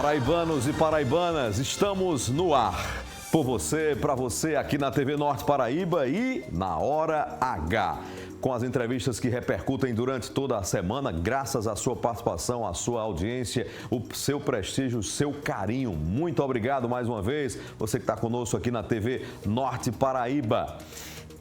Paraibanos e paraibanas, estamos no ar. Por você, para você, aqui na TV Norte Paraíba e na Hora H. Com as entrevistas que repercutem durante toda a semana, graças à sua participação, à sua audiência, o seu prestígio, o seu carinho. Muito obrigado mais uma vez, você que está conosco aqui na TV Norte Paraíba.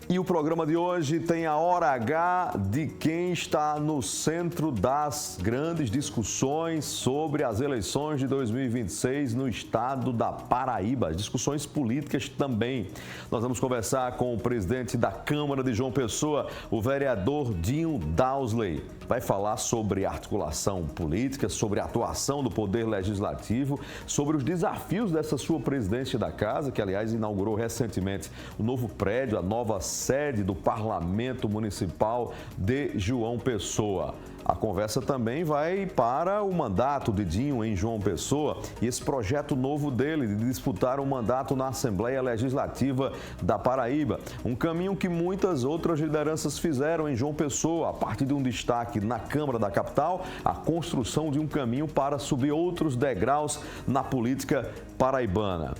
E o programa de hoje tem a Hora H de quem está no centro das grandes discussões sobre as eleições de 2026 no estado da Paraíba. As discussões políticas também. Nós vamos conversar com o presidente da Câmara de João Pessoa, o vereador Dinho Dowsley. Vai falar sobre articulação política, sobre a atuação do Poder Legislativo, sobre os desafios dessa sua presidência da Casa, que aliás inaugurou recentemente o novo prédio, a nova sede do Parlamento Municipal de João Pessoa. A conversa também vai para o mandato de Dinho em João Pessoa e esse projeto novo dele de disputar um mandato na Assembleia Legislativa da Paraíba. Um caminho que muitas outras lideranças fizeram em João Pessoa, a partir de um destaque na Câmara da capital, a construção de um caminho para subir outros degraus na política paraibana.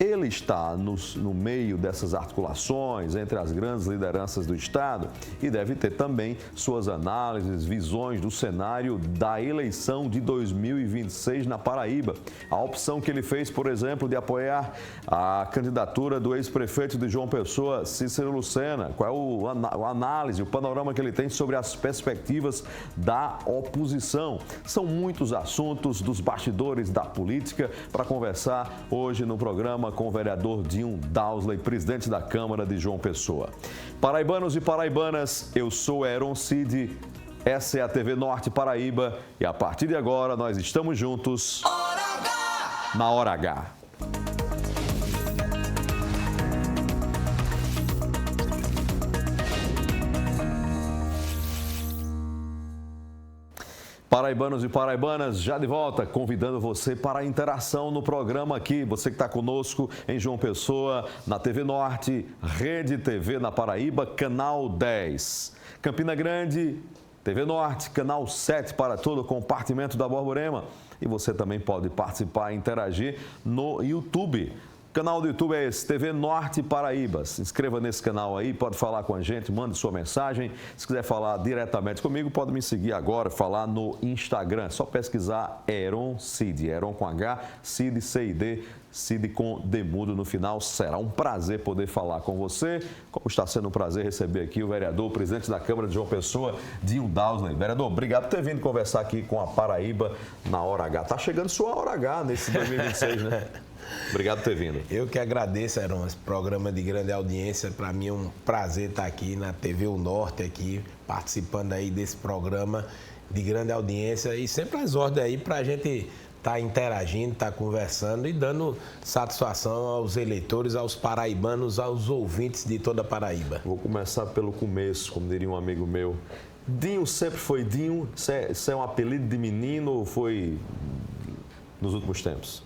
Ele está no meio dessas articulações entre as grandes lideranças do Estado e deve ter também suas análises, visões do cenário da eleição de 2026 na Paraíba. A opção que ele fez, por exemplo, de apoiar a candidatura do ex-prefeito de João Pessoa, Cícero Lucena. Qual é a análise, o panorama que ele tem sobre as perspectivas da oposição? São muitos assuntos dos bastidores da política para conversar hoje no programa com o vereador Dinho Dowsley, presidente da Câmara de João Pessoa. Paraibanos e paraibanas, eu sou Heron Cid, essa é a TV Norte Paraíba e a partir de agora nós estamos juntos na Hora H. Paraibanos e paraibanas, já de volta, convidando você para a interação no programa aqui. Você que está conosco em João Pessoa, na TV Norte, Rede TV na Paraíba, Canal 10. Campina Grande, TV Norte, Canal 7 para todo o compartimento da Borborema. E você também pode participar e interagir no YouTube. O canal do YouTube é esse, TV Norte Paraíba. Se inscreva nesse canal aí, pode falar com a gente, mande sua mensagem. Se quiser falar diretamente comigo, pode me seguir agora, falar no Instagram. É só pesquisar Heron Cid, Heron com H, Cid, C-I-D, Cid com Demudo no final. Será um prazer poder falar com você, como está sendo um prazer receber aqui o vereador, o presidente da Câmara de João Pessoa, Dinho Dowsley. Vereador, obrigado por ter vindo conversar aqui com a Paraíba na Hora H. Está chegando sua Hora H nesse 2026, né? Obrigado por ter vindo. Eu que agradeço, Heron, esse programa de grande audiência. Para mim é um prazer estar aqui na TV O Norte, aqui, participando aí desse programa de grande audiência e sempre as ordens aí para a gente estar interagindo, estar conversando e dando satisfação aos eleitores, aos paraibanos, aos ouvintes de toda a Paraíba. Vou começar pelo começo, como diria um amigo meu. Dinho sempre foi Dinho? Isso é um apelido de menino ou foi nos últimos tempos?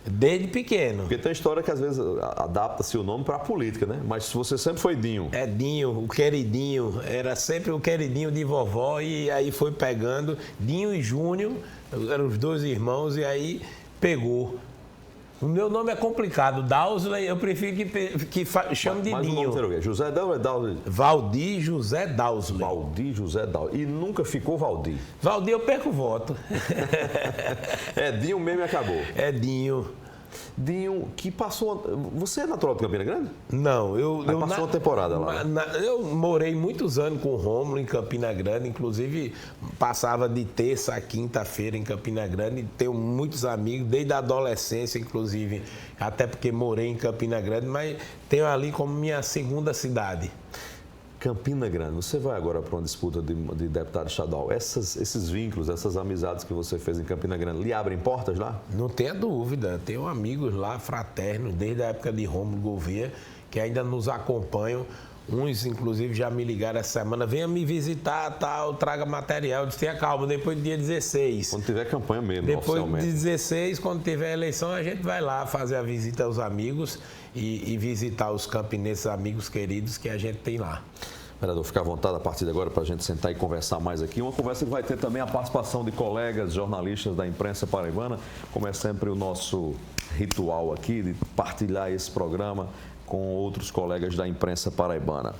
Desde pequeno. Porque tem história que às vezes adapta-se o nome para a política, né? Mas se você sempre foi Dinho. É Dinho, o queridinho. Era sempre o queridinho de vovó e aí foi pegando. Dinho e Júnior, eram os dois irmãos e aí pegou. O meu nome é complicado, Dowsley, eu prefiro que chame de Dinho. Mas o nome é José Dowsley? Valdir José Dowsley. Valdir José Dowsley. E nunca ficou Valdir? Valdir eu perco o voto. É Dinho mesmo e acabou. É Dinho. Dinho, que passou... Você é natural de Campina Grande? Não, eu passou uma temporada lá. Eu morei muitos anos com o Rômulo em Campina Grande, inclusive passava de terça a quinta-feira em Campina Grande. Tenho muitos amigos, desde a adolescência, inclusive, até porque morei em Campina Grande, mas tenho ali como minha segunda cidade. Campina Grande, você vai agora para uma disputa de deputado estadual. Esses vínculos, essas amizades que você fez em Campina Grande, lhe abrem portas lá? Não tenha dúvida. Tenho amigos lá, fraternos, desde a época de Rômulo Gouveia, que ainda nos acompanham. Uns, inclusive, já me ligaram essa semana. Venha me visitar, tal, traga material. Eu disse, tenha calma, depois do dia 16. Quando tiver campanha mesmo, depois oficialmente. Depois de 16, quando tiver eleição, a gente vai lá fazer a visita aos amigos e visitar os campinenses amigos queridos que a gente tem lá. Vereador, fica à vontade a partir de agora para a gente sentar e conversar mais aqui. Uma conversa que vai ter também a participação de colegas jornalistas da imprensa paraibana, como é sempre o nosso ritual aqui, de partilhar esse programa com outros colegas da imprensa paraibana.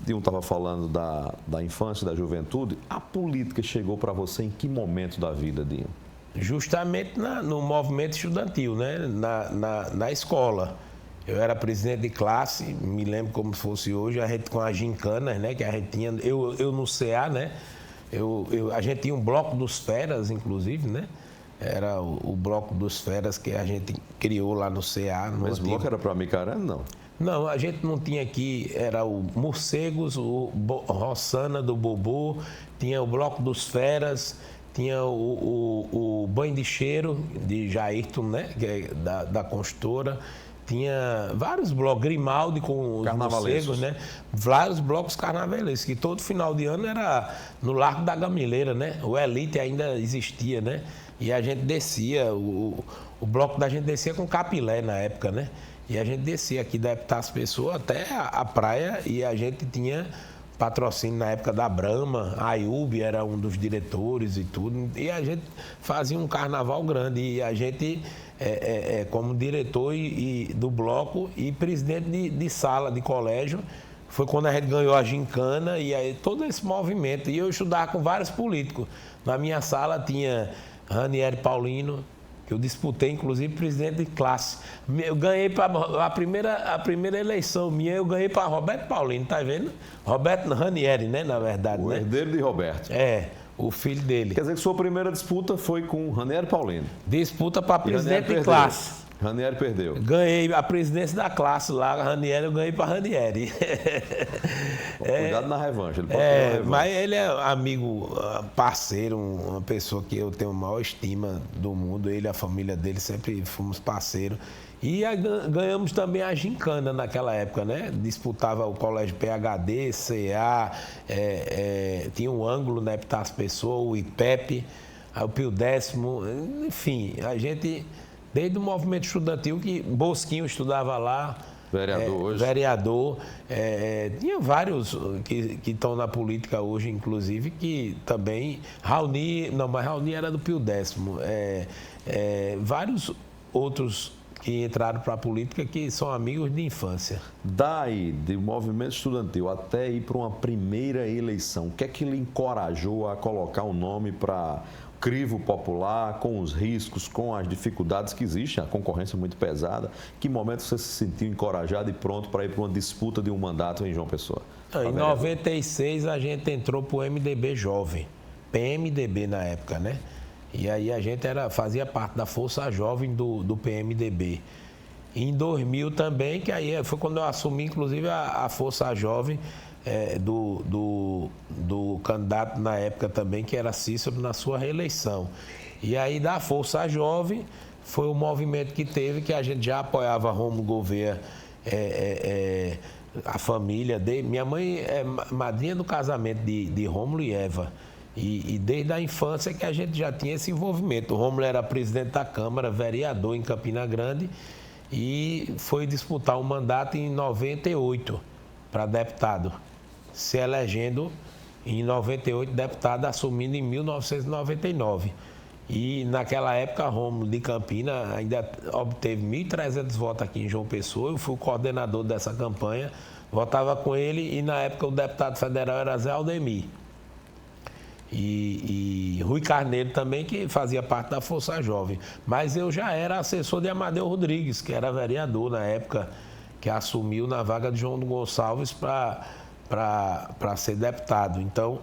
Dinho estava falando da infância e da juventude. A política chegou para você em que momento da vida, Dinho? Justamente no movimento estudantil, né? na escola. Eu era presidente de classe, me lembro como se fosse hoje, a gente com as gincanas, né? Que a gente tinha, eu no CA, né? A gente tinha um bloco dos feras, inclusive, né? Era o bloco dos feras que a gente criou lá no CA. Mas o bloco era para Micarana, não? Não, a gente não tinha aqui, era o Morcegos, o Roçana do Bobô, tinha o bloco dos feras, tinha o Banho de Cheiro, de Jairton, né? Que é da construtora. Tinha vários blocos, Grimaldi com os morcegos, né? Vários blocos carnavalescos, que todo final de ano era no Largo da Gamileira, né? O Elite ainda existia, né? E a gente descia, o bloco da gente descia com capilé na época, né? E a gente descia aqui da Epitácio Pessoa até a praia e a gente tinha patrocínio na época da Brahma, a Ayub era um dos diretores e tudo. E a gente fazia um carnaval grande e a gente... como diretor do bloco e presidente de sala de colégio, foi quando a gente ganhou a gincana e aí todo esse movimento. E eu estudava com vários políticos. Na minha sala tinha Ranieri Paulino, que eu disputei, inclusive, presidente de classe. Eu ganhei para a primeira eleição minha, eu ganhei para Roberto Paulino, tá vendo? Roberto Ranieri, né, na verdade. O herdeiro de Roberto. O filho dele. Quer dizer que sua primeira disputa foi com Ranieri Paulino. Disputa para presidente de classe. Ranieri perdeu. Ganhei a presidência da classe lá, Ranieri, eu ganhei para Ranieri. Cuidado na revanche, ele pode ter uma revanche. Mas ele é amigo, parceiro, uma pessoa que eu tenho a maior estima do mundo. Ele e a família dele sempre fomos parceiros. E ganhamos também a gincana naquela época, né? Disputava o colégio PHD, CA, tinha um ângulo na Epitácio Pessoa, o IPEP, o Pio Décimo, enfim, a gente, desde o movimento estudantil, que Bosquinho estudava lá. Vereador hoje. Vereador. Tinha vários que estão na política hoje, inclusive, que também. Raoni era do Pio Décimo. Vários outros que entraram para a política que são amigos de infância. Daí, do movimento estudantil até ir para uma primeira eleição, o que é que lhe encorajou a colocar um nome para crivo popular, com os riscos, com as dificuldades que existem, a concorrência muito pesada? Que momento você se sentiu encorajado e pronto para ir para uma disputa de um mandato em João Pessoa? Em 96 a gente entrou para o MDB Jovem, PMDB na época, né? E aí a gente fazia parte da Força Jovem do PMDB. Em 2000 também, que aí foi quando eu assumi, inclusive, a Força Jovem do candidato na época também, que era Cícero, na sua reeleição. E aí da Força Jovem foi o movimento que teve, que a gente já apoiava Rômulo Gouveia, a família dele. Minha mãe é madrinha do casamento de Rômulo e Eva. E desde a infância que a gente já tinha esse envolvimento. O Rômulo era presidente da Câmara, vereador em Campina Grande e foi disputar um mandato em 98 para deputado, se elegendo em 98 deputado, assumindo em 1999. E naquela época, Rômulo de Campina ainda obteve 1.300 votos aqui em João Pessoa. Eu fui o coordenador dessa campanha, votava com ele e na época o deputado federal era Zé Aldemir. E Rui Carneiro também, que fazia parte da Força Jovem. Mas eu já era assessor de Amadeu Rodrigues, que era vereador na época, que assumiu na vaga de João Gonçalves para ser deputado. Então,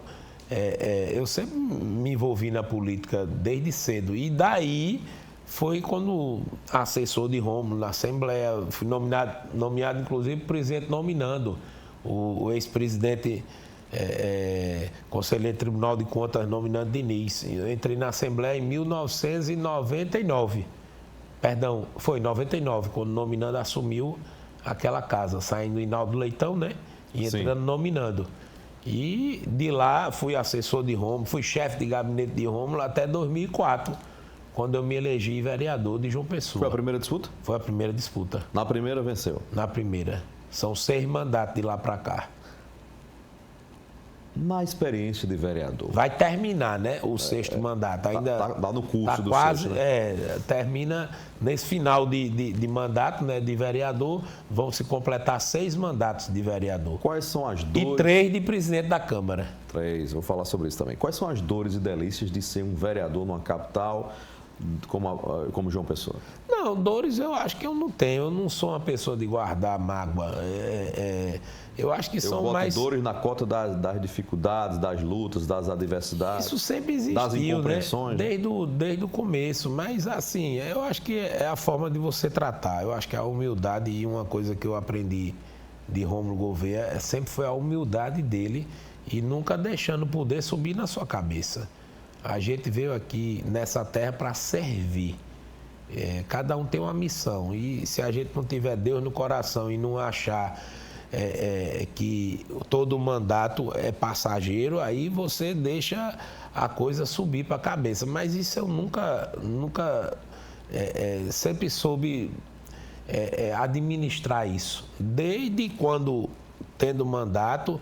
eu sempre me envolvi na política desde cedo. E daí foi quando assessor de Rômulo na Assembleia, fui nomeado inclusive presidente nominando o ex-presidente... conselheiro do Tribunal de Contas nominando Diniz. Eu entrei na Assembleia em 1999. Perdão, foi em 99, quando nominando assumiu aquela casa, saindo Hinaldo Leitão, né? E entrando nominando. E de lá fui assessor de Rômulo, fui chefe de gabinete de Rômulo até 2004, quando eu me elegi vereador de João Pessoa. Foi a primeira disputa? Foi a primeira disputa. Na primeira venceu? Na primeira. São 6 mandatos de lá para cá. na experiência de vereador. Vai terminar, né, o sexto mandato. Ainda tá no curso do quase, sexto, né? termina nesse final de mandato, né, de vereador. Vão se completar 6 mandatos de vereador. Quais são as dores... E 3 de presidente da Câmara. 3, vou falar sobre isso também. Quais são as dores e delícias de ser um vereador numa capital como João Pessoa? Não, dores eu acho que eu não tenho. Eu não sou uma pessoa de guardar mágoa. Eu acho que são mais... dores na cota das dificuldades, das lutas, das adversidades. Isso sempre existiu, das incompreensões, né? Desde o começo. Mas, assim, eu acho que é a forma de você tratar. Eu acho que a humildade, e uma coisa que eu aprendi de Rômulo Gouveia, sempre foi a humildade dele e nunca deixando o poder subir na sua cabeça. A gente veio aqui nessa terra para servir. Cada um tem uma missão. E se a gente não tiver Deus no coração e não achar que todo mandato é passageiro, aí você deixa a coisa subir para a cabeça. Mas isso eu nunca sempre soube administrar isso. Desde quando, tendo mandato,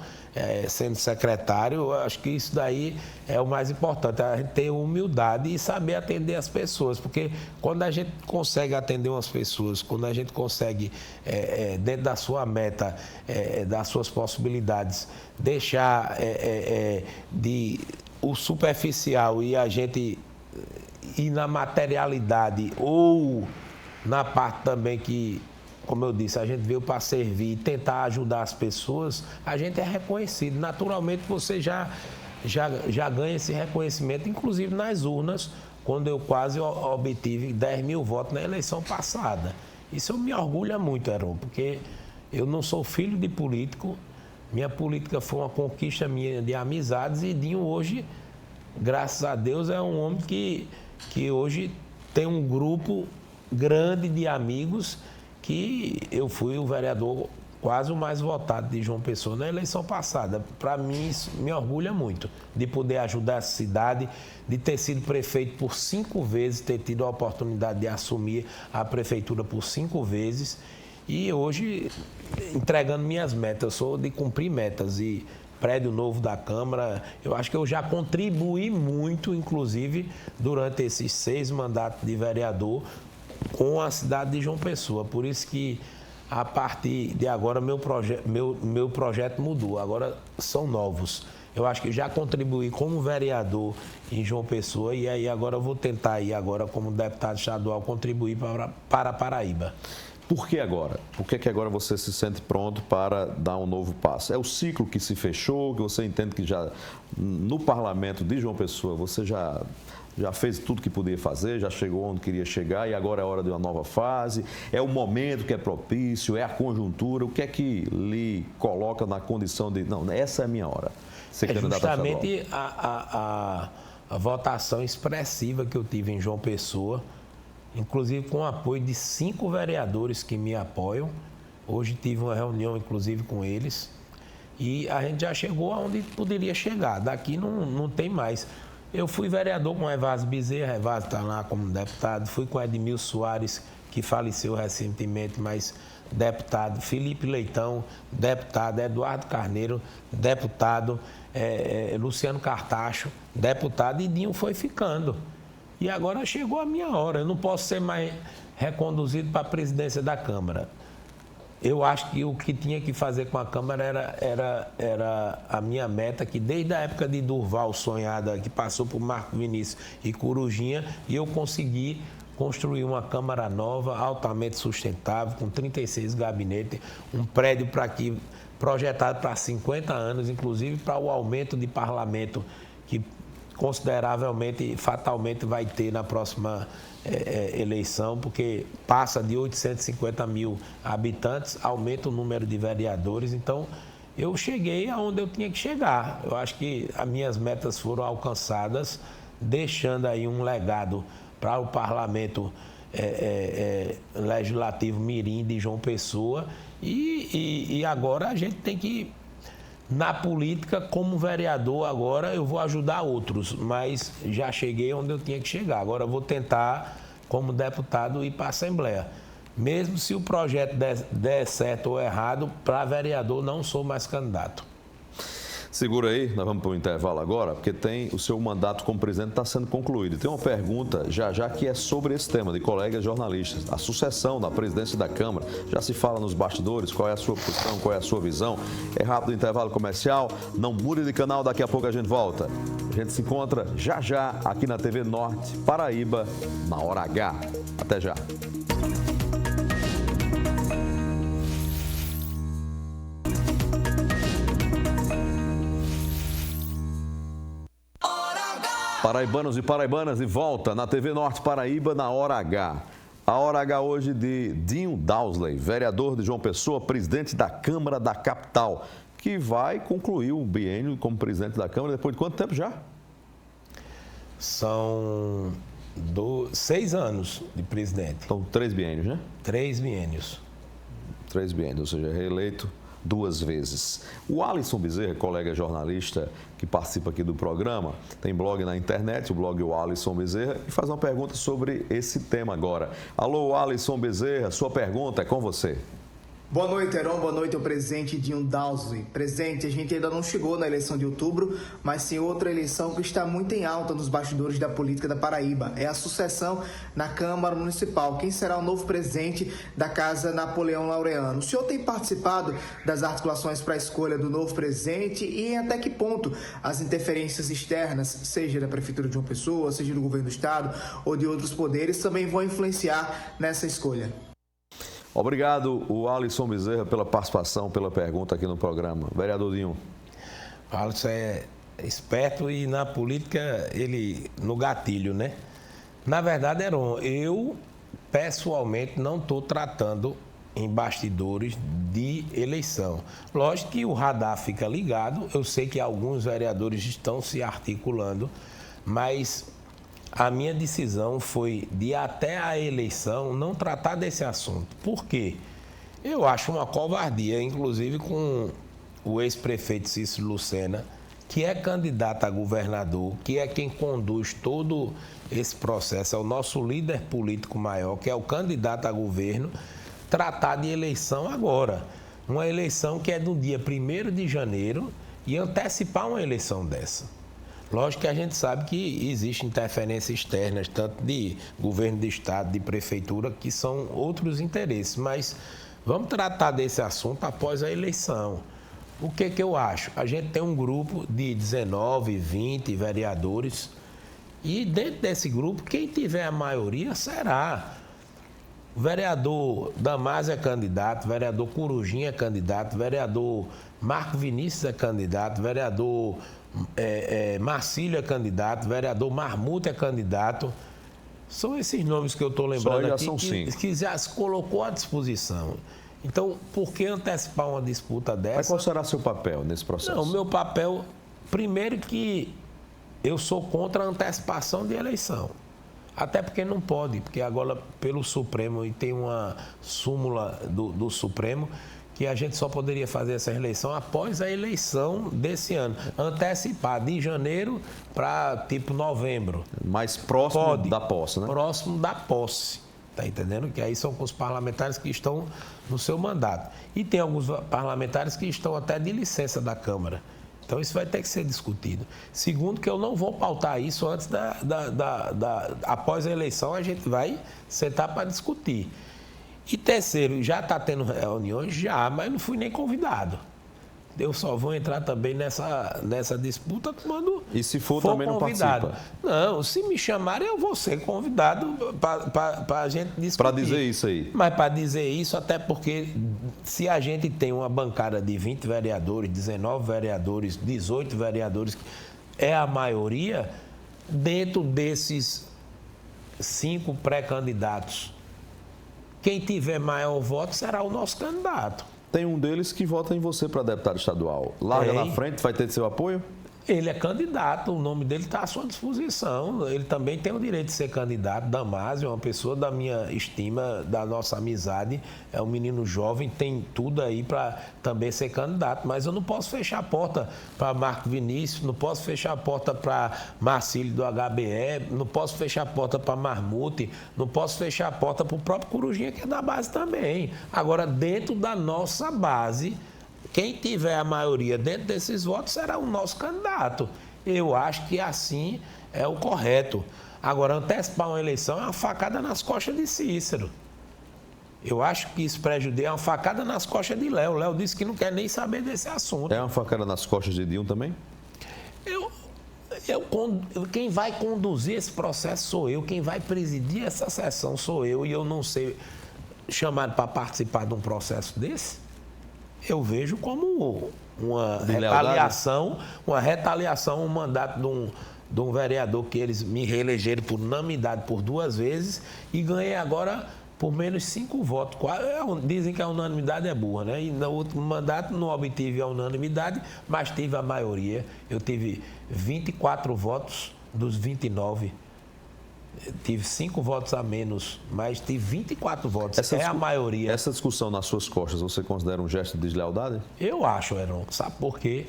sendo secretário, eu acho que isso daí é o mais importante, a gente ter humildade e saber atender as pessoas, porque quando a gente consegue atender umas pessoas, quando a gente consegue, dentro da sua meta, das suas possibilidades, deixar o superficial e a gente ir na materialidade ou na parte também que, como eu disse, a gente veio para servir e tentar ajudar as pessoas, a gente é reconhecido. Naturalmente, você já ganha esse reconhecimento, inclusive nas urnas, quando eu quase obtive 10 mil votos na eleição passada. Isso eu me orgulho muito, Heron, porque eu não sou filho de político, minha política foi uma conquista minha de amizades e Dinho hoje, graças a Deus, é um homem que hoje tem um grupo grande de amigos, que eu fui o vereador quase o mais votado de João Pessoa na eleição passada. Para mim, isso me orgulha muito, de poder ajudar a cidade, de ter sido prefeito por 5 vezes, ter tido a oportunidade de assumir a prefeitura por 5 vezes e hoje entregando minhas metas. Eu sou de cumprir metas e prédio novo da Câmara, eu acho que eu já contribuí muito, inclusive, durante esses 6 mandatos de vereador, com a cidade de João Pessoa. Por isso que, a partir de agora, meu projeto mudou. Agora são novos. Eu acho que já contribuí como vereador em João Pessoa e aí agora eu vou tentar, aí agora como deputado estadual, contribuir para Paraíba. Por que agora? Por que agora você se sente pronto para dar um novo passo? É o ciclo que se fechou, que você entende que já no parlamento de João Pessoa você já fez tudo que podia fazer, já chegou onde queria chegar e agora é hora de uma nova fase? É o momento que é propício, é a conjuntura? O que é que lhe coloca na condição de, não, essa é a minha hora? É justamente a votação expressiva que eu tive em João Pessoa, inclusive com o apoio de 5 vereadores que me apoiam. Hoje tive uma reunião, inclusive, com eles e a gente já chegou aonde poderia chegar. Daqui não tem mais. Eu fui vereador com Evásio Bezerra, Evásio está lá como deputado, fui com Edmilson Soares, que faleceu recentemente, mas deputado, Felipe Leitão, deputado, Eduardo Carneiro, deputado, Luciano Cartacho, deputado, e Dinho foi ficando. E agora chegou a minha hora, eu não posso ser mais reconduzido para a presidência da Câmara. Eu acho que o que tinha que fazer com a Câmara era a minha meta, que desde a época de Durval Sonhada, que passou por Marco Vinícius e Corujinha, e eu consegui construir uma Câmara nova, altamente sustentável, com 36 gabinetes, um prédio projetado para 50 anos, inclusive para o aumento de parlamento, que consideravelmente, fatalmente vai ter na próxima eleição, porque passa de 850 mil habitantes, aumenta o número de vereadores. Então, eu cheguei aonde eu tinha que chegar. Eu acho que as minhas metas foram alcançadas, deixando aí um legado para o parlamento legislativo mirim de João Pessoa. E agora a gente tem que, na política, como vereador, agora eu vou ajudar outros, mas já cheguei onde eu tinha que chegar. Agora eu vou tentar, como deputado, ir para a Assembleia. Mesmo se o projeto der certo ou errado, para vereador não sou mais candidato. Segura aí, nós vamos para o intervalo agora, porque tem o seu mandato como presidente está sendo concluído. Tem uma pergunta já que é sobre esse tema, de colegas jornalistas. A sucessão da presidência da Câmara, já se fala nos bastidores, qual é a sua posição, qual é a sua visão. É rápido o intervalo comercial, não mude de canal, daqui a pouco a gente volta. A gente se encontra já aqui na TV Norte Paraíba, na Hora H. Até já. Paraibanos e paraibanas, de volta na TV Norte Paraíba, na Hora H. A Hora H hoje de Dinho Dowsley, vereador de João Pessoa, presidente da Câmara da Capital, que vai concluir o biênio como presidente da Câmara depois de quanto tempo já? São 6 anos de presidente. Então, 3 biênios, né? 3 biênios. 3 biênios, ou seja, reeleito 2 vezes. O Alisson Bezerra, colega jornalista que participa aqui do programa, tem blog na internet, o blog O Alisson Bezerra, e faz uma pergunta sobre esse tema agora. Alô, Alisson Bezerra, sua pergunta é com você. Boa noite, Heron. Boa noite ao presidente Dinho Dowsley. Presidente, a gente ainda não chegou na eleição de outubro, mas sim outra eleição que está muito em alta nos bastidores da política da Paraíba. É a sucessão na Câmara Municipal. Quem será o novo presidente da Casa Napoleão Laureano? O senhor tem participado das articulações para a escolha do novo presidente e em até que ponto as interferências externas, seja da Prefeitura de João Pessoa, seja do Governo do Estado ou de outros poderes, também vão influenciar nessa escolha? Obrigado, o Alisson Bezerra, pela participação, pela pergunta aqui no programa. Vereador Dinho. O Alisson é esperto e na política, ele no gatilho, né? Na verdade, Heron, eu pessoalmente não estou tratando em bastidores de eleição. Lógico que o radar fica ligado, eu sei que alguns vereadores estão se articulando, mas a minha decisão foi de até a eleição não tratar desse assunto. Por quê? Eu acho uma covardia, inclusive com o ex-prefeito Cícero Lucena, que é candidato a governador, que é quem conduz todo esse processo, é o nosso líder político maior, que é o candidato a governo, tratar de eleição agora. Uma eleição que é do dia 1º de janeiro e antecipar uma eleição dessa. Lógico que a gente sabe que existem interferências externas, tanto de governo de estado, de prefeitura, que são outros interesses, mas vamos tratar desse assunto após a eleição. O que eu acho? A gente tem um grupo de 19, 20 vereadores e dentro desse grupo, quem tiver a maioria será. O vereador Damásio é candidato, o vereador Corujinha é candidato, o vereador Marco Vinícius é candidato, o vereador Marcílio é candidato, o vereador Marmuto é candidato. São esses nomes que eu estou lembrando aqui que já se colocou à disposição. Então, por que antecipar uma disputa dessa? Mas qual será seu papel nesse processo? Não, o meu papel, primeiro que eu sou contra a antecipação de eleição. Até porque não pode, porque agora pelo Supremo, e tem uma súmula do Supremo, que a gente só poderia fazer essa eleição após a eleição desse ano. Antecipar de janeiro para tipo novembro. Mais próximo da posse, né? Próximo da posse. Está entendendo? Que aí são com os parlamentares que estão no seu mandato. E tem alguns parlamentares que estão até de licença da Câmara. Então isso vai ter que ser discutido. Segundo, que eu não vou pautar isso antes após a eleição, a gente vai sentar para discutir. E terceiro, já está tendo reuniões? Já, mas não fui nem convidado. Eu só vou entrar também nessa disputa quando e se for também convidado. Não participa? Não, se me chamarem, eu vou ser convidado para a gente discutir. Para dizer isso aí. Mas para dizer isso, até porque se a gente tem uma bancada de 20 vereadores, 19 vereadores, 18 vereadores, é a maioria, dentro desses 5 pré-candidatos, quem tiver maior voto será o nosso candidato. Tem um deles que vota em você para deputado estadual. Larga na frente, vai ter seu apoio? Ele é candidato, o nome dele está à sua disposição. Ele também tem o direito de ser candidato. Damásio é uma pessoa da minha estima, da nossa amizade. É um menino jovem, tem tudo aí para também ser candidato. Mas eu não posso fechar a porta para Marco Vinícius, não posso fechar a porta para Marcílio do HBE, não posso fechar a porta para Marmute, não posso fechar a porta para o próprio Corujinha, que é da base também. Agora, dentro da nossa base, quem tiver a maioria dentro desses votos será o nosso candidato. Eu acho que assim é o correto. Agora, antecipar uma eleição é uma facada nas costas de Cícero. Eu acho que isso prejudica, é uma facada nas costas de Léo. Léo disse que não quer nem saber desse assunto. É uma facada nas costas de Dilma também? Quem vai conduzir esse processo sou eu, quem vai presidir essa sessão sou eu, e eu não ser chamado para participar de um processo desse, eu vejo como uma retaliação, um mandato de um vereador que eles me reelegeram por unanimidade por 2 vezes e ganhei agora por menos 5 votos. Dizem que a unanimidade é burra, né? E no último mandato não obtive a unanimidade, mas tive a maioria. Eu tive 24 votos dos 29. Tive 5 votos a menos, mas tive 24 votos. É a maioria. Essa discussão nas suas costas, você considera um gesto de deslealdade? Eu acho, Heron. Sabe por quê?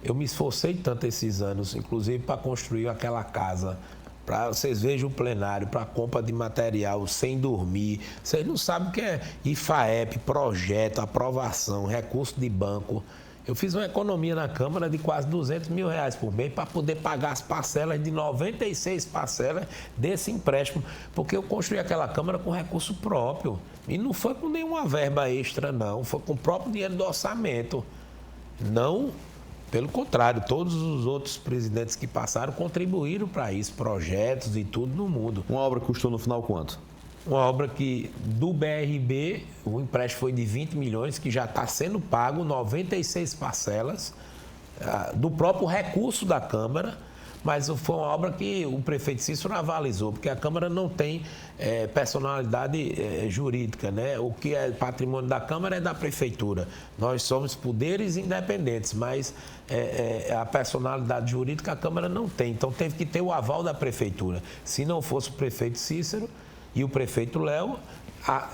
Eu me esforcei tanto esses anos, inclusive para construir aquela casa, para vocês vejam o plenário, para compra de material, sem dormir. Vocês não sabem o que é IFAEP, projeto, aprovação, recurso de banco. Eu fiz uma economia na Câmara de quase R$200 mil por mês para poder pagar as parcelas de 96 parcelas desse empréstimo, porque eu construí aquela Câmara com recurso próprio. E não foi com nenhuma verba extra, não. Foi com o próprio dinheiro do orçamento. Não, pelo contrário, todos os outros presidentes que passaram contribuíram para isso, projetos e tudo no mundo. Uma obra custou no final quanto? Uma obra que do BRB, o empréstimo foi de 20 milhões, que já está sendo pago, 96 parcelas, do próprio recurso da Câmara, mas foi uma obra que o prefeito Cícero avalizou, porque a Câmara não tem personalidade jurídica, né? O que é patrimônio da Câmara é da Prefeitura. Nós somos poderes independentes, mas a personalidade jurídica a Câmara não tem, então teve que ter o aval da Prefeitura. Se não fosse o prefeito Cícero e o prefeito Léo,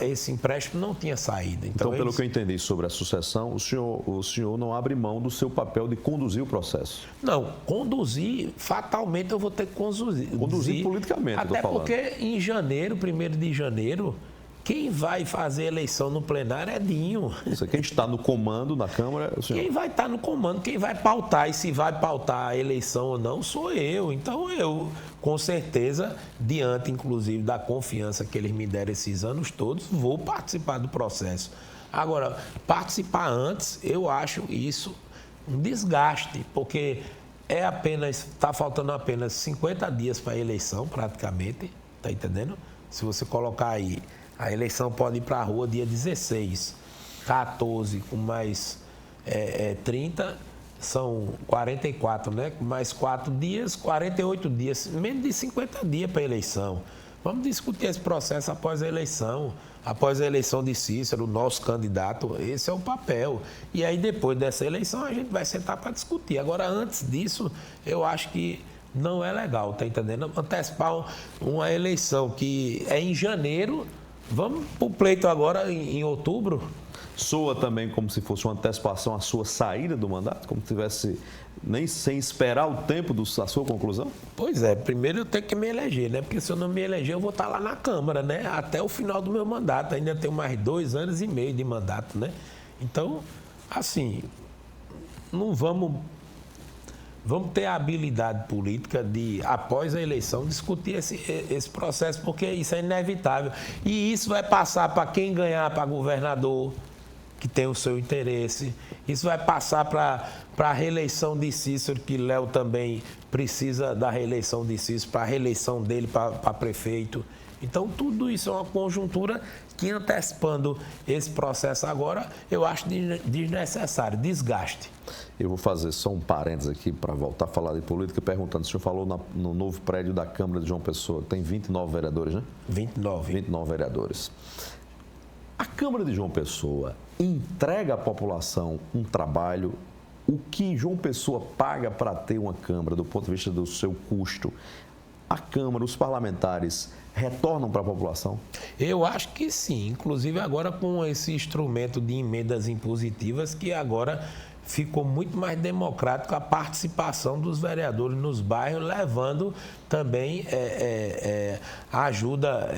esse empréstimo não tinha saída. Então pelo que eu entendi sobre a sucessão, o senhor não abre mão do seu papel de conduzir o processo? Não, conduzir, fatalmente eu vou ter que conduzir. Conduzir politicamente, até porque em janeiro, 1º de janeiro, quem vai fazer eleição no plenário é Dinho. Quem está no comando na Câmara é o senhor? Quem vai estar no comando, quem vai pautar, e se vai pautar a eleição ou não, sou eu. Então eu, com certeza, diante inclusive da confiança que eles me deram esses anos todos, vou participar do processo. Agora, participar antes, eu acho isso um desgaste, porque está faltando apenas 50 dias para a eleição, praticamente, está entendendo? Se você colocar aí, a eleição pode ir para a rua dia 16, 14, com mais 30, são 44, né? Com mais 4 dias, 48 dias, menos de 50 dias para a eleição. Vamos discutir esse processo após a eleição de Cícero, o nosso candidato, esse é o papel. E aí depois dessa eleição a gente vai sentar para discutir. Agora, antes disso, eu acho que não é legal, tá entendendo? Antecipar uma eleição que é em janeiro. Vamos para o pleito agora em outubro? Soa também como se fosse uma antecipação à sua saída do mandato? Como se tivesse nem sem esperar o tempo da sua conclusão? Pois é, primeiro eu tenho que me eleger, né? Porque se eu não me eleger, eu vou estar lá na Câmara, né? Até o final do meu mandato. Ainda tenho mais 2 anos e meio de mandato, né? Então, assim, não vamos ter a habilidade política de, após a eleição, discutir esse processo, porque isso é inevitável. E isso vai passar para quem ganhar para governador, que tem o seu interesse. Isso vai passar para a reeleição de Cícero, que Léo também precisa da reeleição de Cícero, para a reeleição dele para prefeito. Então, tudo isso é uma conjuntura que, antecipando esse processo agora, eu acho desnecessário, desgaste. Eu vou fazer só um parênteses aqui para voltar a falar de política, perguntando, o senhor falou no novo prédio da Câmara de João Pessoa, tem 29 vereadores, né? 29 vereadores. A Câmara de João Pessoa entrega à população um trabalho, o que João Pessoa paga para ter uma Câmara, do ponto de vista do seu custo, a Câmara, os parlamentares retornam para a população? Eu acho que sim, inclusive agora com esse instrumento de emendas impositivas, que agora ficou muito mais democrático a participação dos vereadores nos bairros, levando também ajuda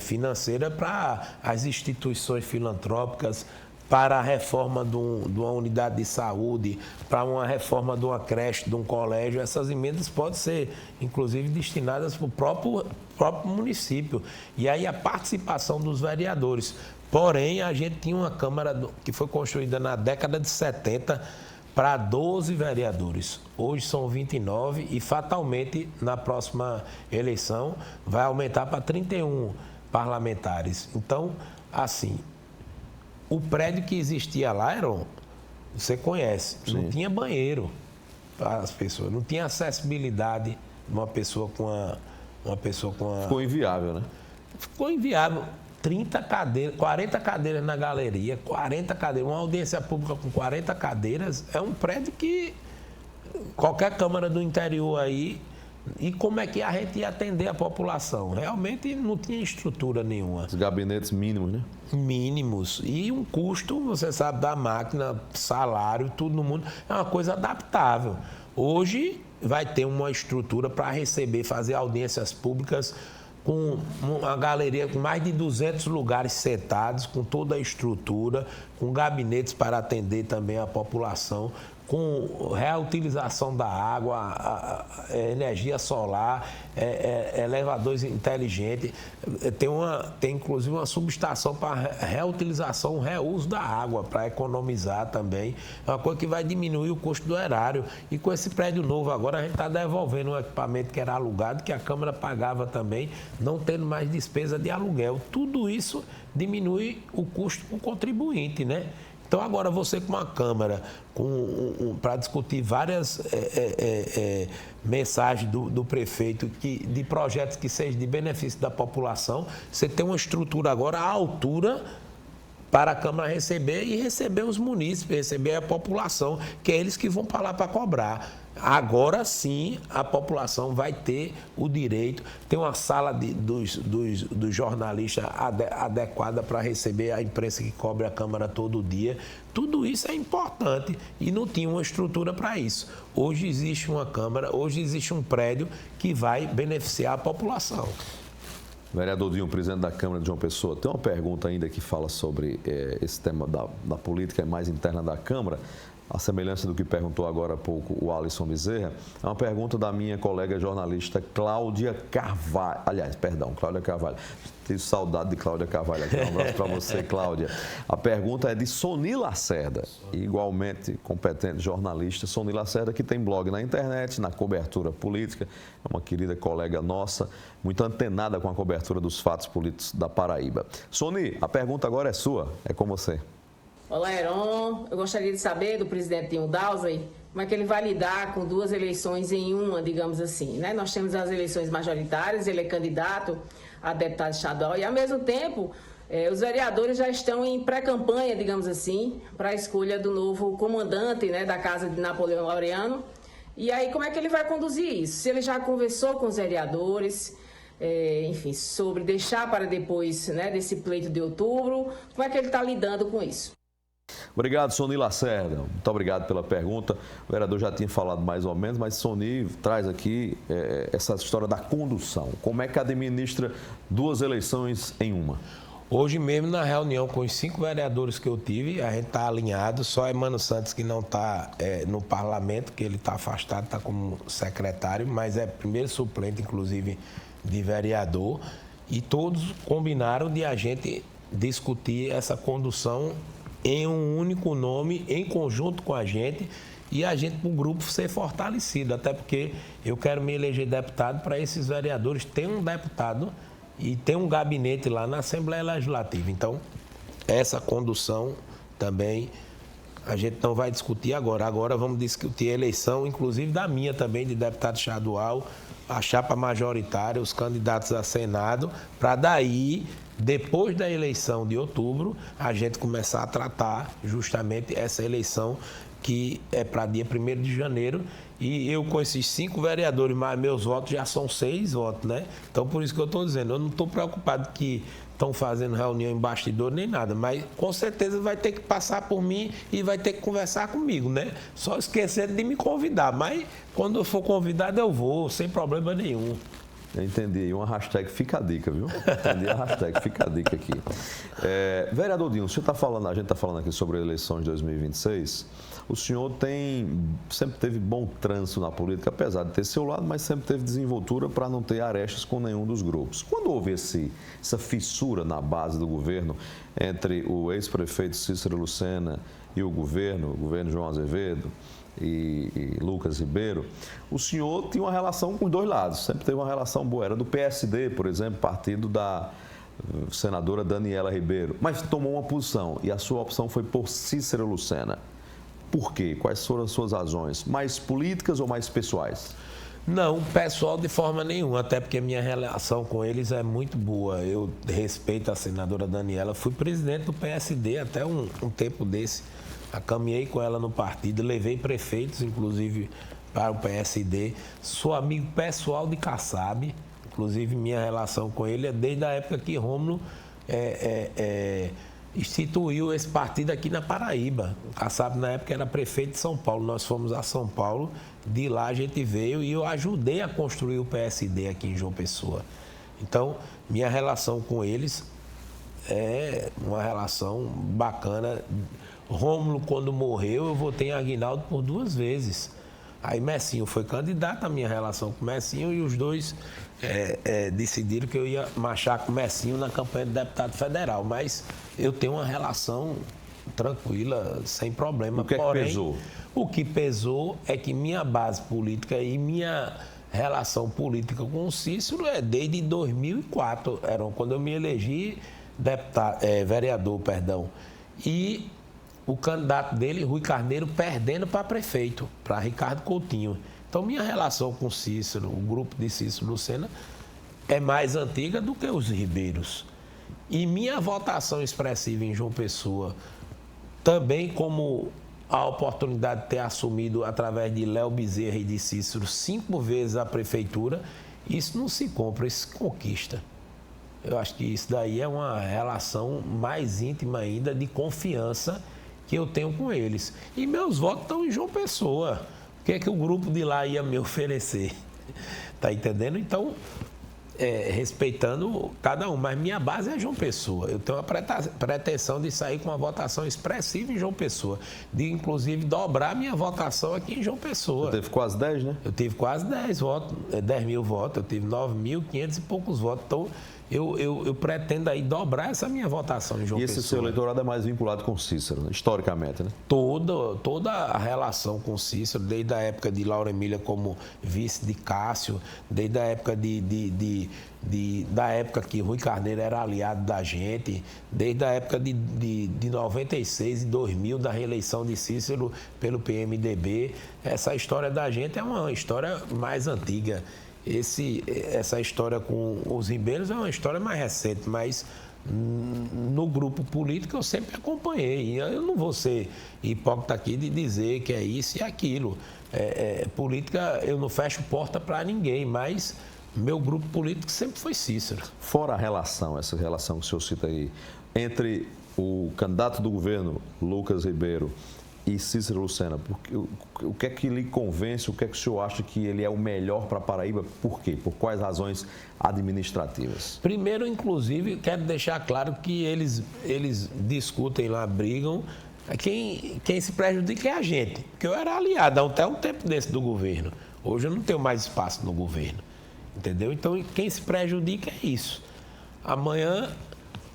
financeira para as instituições filantrópicas, para a reforma de uma unidade de saúde, para uma reforma de uma creche, de um colégio, essas emendas podem ser, inclusive, destinadas para o próprio município. E aí a participação dos vereadores. Porém, a gente tinha uma Câmara que foi construída na década de 70 para 12 vereadores. Hoje são 29 e, fatalmente, na próxima eleição, vai aumentar para 31 parlamentares. Então, assim, o prédio que existia lá, Heron, você conhece, não tinha banheiro para as pessoas, não tinha acessibilidade de uma pessoa com a... Ficou inviável, né? Ficou inviável. 30 cadeiras, 40 cadeiras na galeria, 40 cadeiras, uma audiência pública com 40 cadeiras, é um prédio que qualquer Câmara do interior aí, e como é que a gente ia atender a população? Realmente não tinha estrutura nenhuma. Os gabinetes mínimos, né? Mínimos. E um custo, você sabe, da máquina, salário, tudo no mundo, é uma coisa adaptável. Hoje vai ter uma estrutura para receber, fazer audiências públicas com uma galeria com mais de 200 lugares sentados, com toda a estrutura, com gabinetes para atender também a população, com reutilização da água, a energia solar, elevadores inteligentes. Tem inclusive uma subestação para reutilização, reuso da água, para economizar também. É uma coisa que vai diminuir o custo do erário. E com esse prédio novo agora, a gente está devolvendo um equipamento que era alugado, que a Câmara pagava também, não tendo mais despesa de aluguel. Tudo isso diminui o custo para o contribuinte, né? Então, agora você com uma Câmara para discutir várias mensagens do prefeito de projetos que sejam de benefício da população, você tem uma estrutura agora à altura para a Câmara receber e receber os munícipes, receber a população, que é eles que vão para lá para cobrar. Agora sim a população vai ter o direito, tem uma sala dos jornalistas adequada para receber a imprensa que cobre a Câmara todo dia. Tudo isso é importante e não tinha uma estrutura para isso. Hoje existe uma Câmara, hoje existe um prédio que vai beneficiar a população. Vereador Dinho, presidente da Câmara de João Pessoa, tem uma pergunta ainda que fala sobre esse tema da política mais interna da Câmara. A semelhança do que perguntou agora há pouco o Alisson Bezerra, é uma pergunta da minha colega jornalista Cláudia Carvalho. Aliás, perdão, Cláudia Carvalho. Tenho saudade de Cláudia Carvalho aqui. Um abraço para você, Cláudia. A pergunta é de Soni Lacerda, igualmente competente jornalista. Soni Lacerda, que tem blog na internet, na cobertura política. É uma querida colega nossa, muito antenada com a cobertura dos fatos políticos da Paraíba. Soni, a pergunta agora é sua, é com você. Olá, Heron. Eu gostaria de saber do presidente Dinho Dowsey como é que ele vai lidar com duas eleições em uma, digamos assim, né? Nós temos as eleições majoritárias, ele é candidato a deputado estadual e, ao mesmo tempo, os vereadores já estão em pré-campanha, digamos assim, para a escolha do novo comandante, né, da Casa de Napoleão Laureano. E aí, como é que ele vai conduzir isso? Se ele já conversou com os vereadores, enfim, sobre deixar para depois, né, desse pleito de outubro, como é que ele está lidando com isso? Obrigado, Soni Lacerda. Muito obrigado pela pergunta. O vereador já tinha falado mais ou menos, mas Soni traz aqui essa história da condução. Como é que administra duas eleições em uma? Hoje mesmo, na reunião com os 5 vereadores que eu tive, a gente está alinhado, só Emmanuel Santos que não está no parlamento, que ele está afastado, está como secretário, mas é primeiro suplente, inclusive, de vereador, e todos combinaram de a gente discutir essa condução em um único nome, em conjunto com a gente, e a gente, o grupo, ser fortalecido, até porque eu quero me eleger deputado para esses vereadores ter um deputado e ter um gabinete lá na Assembleia Legislativa. Então, essa condução também a gente não vai discutir agora. Agora vamos discutir a eleição, inclusive da minha também, de deputado estadual, a chapa majoritária, os candidatos a Senado, para daí, depois da eleição de outubro, a gente começar a tratar justamente essa eleição que é para dia 1º de janeiro. E eu com esses 5 vereadores, mas meus votos já são 6 votos, né? Então, por isso que eu estou dizendo, eu não estou preocupado que estão fazendo reunião em bastidor nem nada, mas com certeza vai ter que passar por mim e vai ter que conversar comigo, né? Só esquecendo de me convidar, mas quando eu for convidado eu vou, sem problema nenhum. Eu entendi. E uma hashtag fica a dica, viu? Entendi a hashtag fica a dica aqui. Vereador Dinho, a gente está falando aqui sobre a eleição de 2026. O senhor sempre teve bom trânsito na política, apesar de ter seu lado, mas sempre teve desenvoltura para não ter arestas com nenhum dos grupos. Quando houve essa fissura na base do governo entre o ex-prefeito Cícero Lucena e o governo João Azevedo e Lucas Ribeiro, o senhor tinha uma relação com os dois lados, sempre teve uma relação boa. Era do PSD, por exemplo, partido da senadora Daniela Ribeiro, mas tomou uma posição e a sua opção foi por Cícero Lucena. Por quê? Quais foram as suas razões? Mais políticas ou mais pessoais? Não, pessoal de forma nenhuma, até porque minha relação com eles é muito boa. Eu respeito a senadora Daniela, fui presidente do PSD até um tempo desse. Caminhei com ela no partido, levei prefeitos, inclusive, para o PSD. Sou amigo pessoal de Kassab, inclusive minha relação com ele é desde a época que Rômulo instituiu esse partido aqui na Paraíba. Kassab, na época, era prefeito de São Paulo. Nós fomos a São Paulo, de lá a gente veio e eu ajudei a construir o PSD aqui em João Pessoa. Então, minha relação com eles é uma relação bacana. Rômulo, quando morreu, eu votei em Aguinaldo por 2 vezes. Aí Messinho foi candidato, a minha relação com Messinho, e os dois decidiram que eu ia marchar com Messinho na campanha de deputado federal. Mas eu tenho uma relação tranquila, sem problema. O que Porém, é que pesou? O que pesou é que minha base política e minha relação política com o Cícero é desde 2004, quando eu me elegi vereador. E o candidato dele, Rui Carneiro, perdendo para prefeito, para Ricardo Coutinho. Então, minha relação com Cícero, o grupo de Cícero Lucena, é mais antiga do que os Ribeiros. E minha votação expressiva em João Pessoa, também como a oportunidade de ter assumido, através de Léo Bezerra e de Cícero, 5 vezes a prefeitura, isso não se compra, isso se conquista. Eu acho que isso daí é uma relação mais íntima ainda, de confiança que eu tenho com eles. E meus votos estão em João Pessoa. O que é que o grupo de lá ia me oferecer? Tá entendendo? Então, respeitando cada um. Mas minha base é João Pessoa. Eu tenho a pretensão de sair com uma votação expressiva em João Pessoa. De, inclusive, dobrar minha votação aqui em João Pessoa. Você teve quase 10, né? Eu tive quase 10 mil votos. Eu tive 9.500 e poucos votos. Então, eu pretendo aí dobrar essa minha votação em João Pessoa. E esse seu eleitorado é mais vinculado com Cícero, né? Historicamente, né? Toda a relação com Cícero, desde a época de Laura Emília como vice de Cássio, desde a época da época que Rui Carneiro era aliado da gente, desde a época de 96 e 2000, da reeleição de Cícero pelo PMDB. Essa história da gente é uma história mais antiga. Essa história com os Ribeiros é uma história mais recente, mas no grupo político eu sempre acompanhei. Eu não vou ser hipócrita aqui de dizer que é isso e aquilo. Política, eu não fecho porta para ninguém, mas meu grupo político sempre foi Cícero. Fora essa relação que o senhor cita aí, entre o candidato do governo, Lucas Ribeiro, e Cícero Lucena, o que é que lhe convence, o que é que o senhor acha que ele é o melhor para Paraíba? Por quê? Por quais razões administrativas? Primeiro, inclusive, quero deixar claro que eles discutem lá, brigam. Quem se prejudica é a gente, porque eu era aliado até um tempo desse do governo. Hoje eu não tenho mais espaço no governo, entendeu? Então, quem se prejudica é isso. Amanhã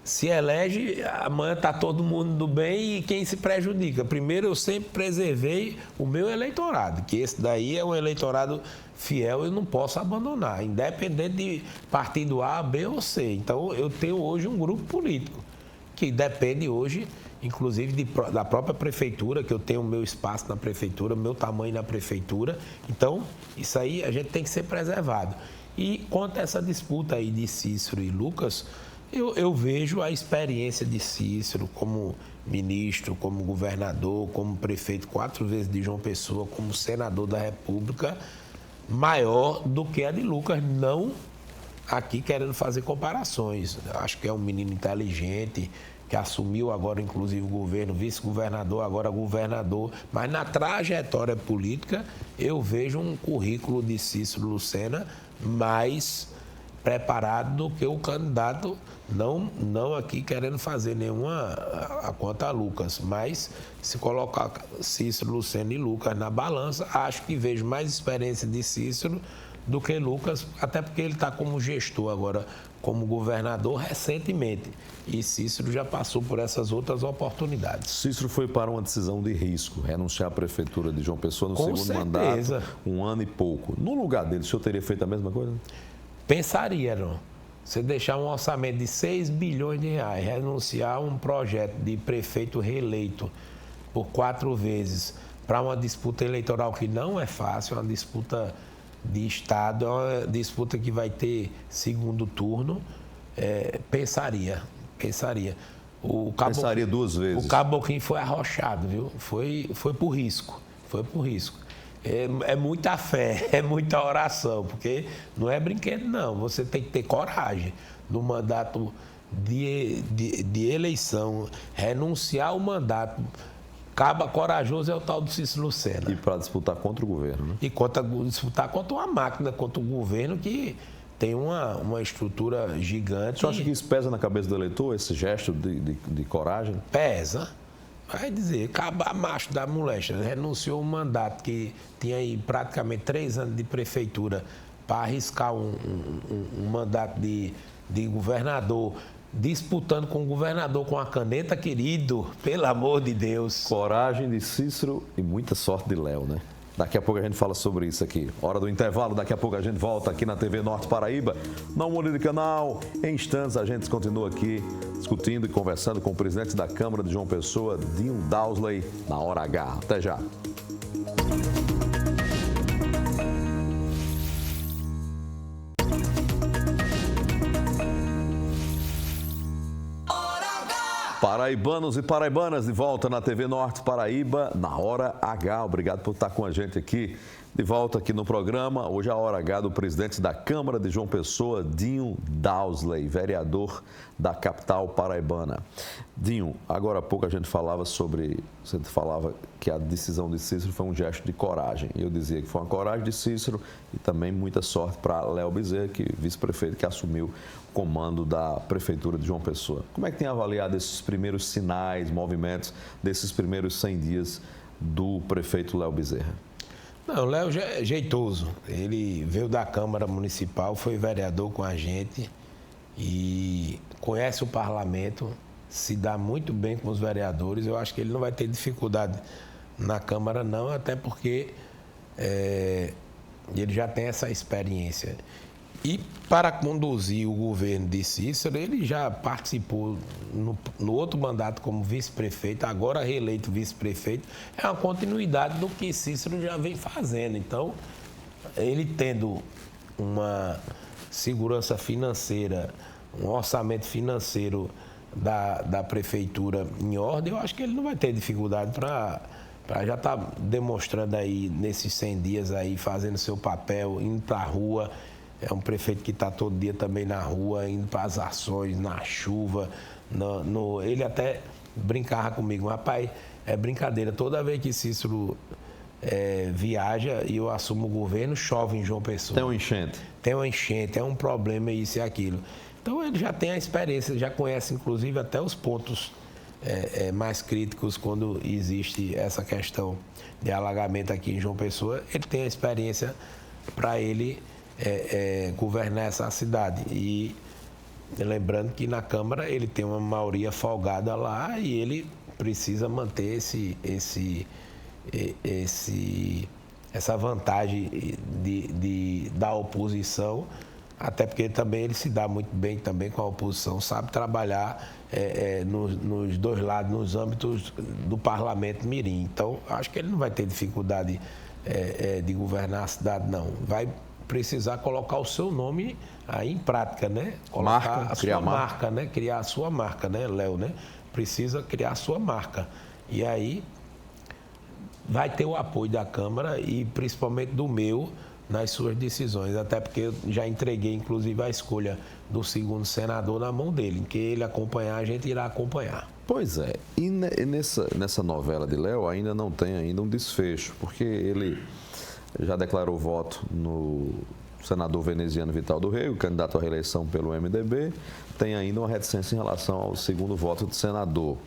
se elege, amanhã está todo mundo do bem e quem se prejudica? Primeiro, eu sempre preservei o meu eleitorado, que esse daí é um eleitorado fiel, eu não posso abandonar, independente de partido A, B ou C. Então, eu tenho hoje um grupo político, que depende hoje, inclusive, da própria prefeitura, que eu tenho o meu espaço na prefeitura, o meu tamanho na prefeitura. Então, isso aí a gente tem que ser preservado. E quanto a essa disputa aí de Cícero e Lucas, eu vejo a experiência de Cícero como ministro, como governador, como prefeito 4 vezes de João Pessoa, como senador da República, maior do que a de Lucas, não aqui querendo fazer comparações. Eu acho que é um menino inteligente, que assumiu agora, inclusive, o governo, vice-governador, agora governador. Mas na trajetória política, eu vejo um currículo de Cícero Lucena mais preparado do que o candidato, não aqui querendo fazer nenhuma a conta a Lucas, mas se colocar Cícero, Lucena e Lucas na balança, acho que vejo mais experiência de Cícero do que Lucas, até porque ele está como gestor agora, como governador recentemente. E Cícero já passou por essas outras oportunidades. Cícero foi para uma decisão de risco, renunciar à prefeitura de João Pessoa no segundo mandato, 1 ano e pouco. No lugar dele, o senhor teria feito a mesma coisa? Pensaria, não. Você deixar um orçamento de 6 bilhões de reais, renunciar a um projeto de prefeito reeleito por 4 vezes para uma disputa eleitoral que não é fácil, é uma disputa de Estado, é uma disputa que vai ter segundo turno, pensaria. Pensaria 2 vezes. O Caboclinho foi arrochado, viu? Foi por risco. É muita fé, é muita oração, porque não é brinquedo, não. Você tem que ter coragem no mandato de eleição, renunciar ao mandato. Caba corajoso é o tal do Cícero Lucena. E para disputar contra o governo, né? E disputar contra uma máquina, contra o governo que tem uma estrutura gigante. Você acha que isso pesa na cabeça do eleitor, esse gesto de coragem? Pesa. Vai dizer, acabar macho da moléstia, renunciou um mandato que tinha aí praticamente 3 anos de prefeitura para arriscar um mandato de governador, disputando com o governador com a caneta, querido, pelo amor de Deus. Coragem de Cícero e muita sorte de Léo, né? Daqui a pouco a gente fala sobre isso aqui. Hora do intervalo, daqui a pouco a gente volta aqui na TV Norte Paraíba. Não mude de canal. Em instantes a gente continua aqui discutindo e conversando com o presidente da Câmara de João Pessoa, Dinho Dowsley, na Hora H. Até já. Paraibanos e paraibanas, de volta na TV Norte Paraíba, na Hora H. Obrigado por estar com a gente aqui, de volta aqui no programa. Hoje é a Hora H do presidente da Câmara de João Pessoa, Dinho Dowsley, vereador da capital paraibana. Dinho, agora há pouco a gente falava que a decisão de Cícero foi um gesto de coragem. Eu dizia que foi uma coragem de Cícero e também muita sorte para Léo Bezerra, que vice-prefeito que assumiu comando da Prefeitura de João Pessoa. Como é que tem avaliado esses primeiros sinais, movimentos, desses primeiros 100 dias do prefeito Léo Bezerra? Não, o Léo é jeitoso. Ele veio da Câmara Municipal, foi vereador com a gente e conhece o parlamento, se dá muito bem com os vereadores. Eu acho que ele não vai ter dificuldade na Câmara, não, até porque ele já tem essa experiência. E para conduzir o governo de Cícero, ele já participou no outro mandato como vice-prefeito, agora reeleito vice-prefeito. É uma continuidade do que Cícero já vem fazendo. Então, ele tendo uma segurança financeira, um orçamento financeiro da prefeitura em ordem, eu acho que ele não vai ter dificuldade para já estar demonstrando aí nesses 100 dias aí, fazendo seu papel, indo para a rua. É um prefeito que está todo dia também na rua, indo para as ações, na chuva. Ele até brincava comigo, rapaz, é brincadeira. Toda vez que Cícero viaja e eu assumo o governo, chove em João Pessoa. Tem uma enchente. Tem uma enchente, é um problema isso e aquilo. Então ele já tem a experiência, já conhece inclusive até os pontos mais críticos quando existe essa questão de alagamento aqui em João Pessoa. Ele tem a experiência para ele governar essa cidade. E lembrando que na Câmara ele tem uma maioria folgada lá e ele precisa manter essa vantagem da oposição, até porque também ele se dá muito bem também com a oposição, sabe trabalhar nos dois lados, nos âmbitos do parlamento mirim. Então, acho que ele não vai ter dificuldade de governar a cidade, não. Vai precisar colocar o seu nome aí em prática, né? Colocar criar a sua marca, né? Criar a sua marca, né, Léo, né? Precisa criar a sua marca. E aí vai ter o apoio da Câmara e principalmente do meu nas suas decisões, até porque eu já entreguei, inclusive, a escolha do segundo senador na mão dele. Que ele acompanhar, a gente irá acompanhar. Pois é. E nessa novela de Léo ainda não tem ainda um desfecho, porque ele já declarou voto no senador veneziano Vital do Rego, candidato à reeleição pelo MDB, tem ainda uma reticência em relação ao segundo voto de senador.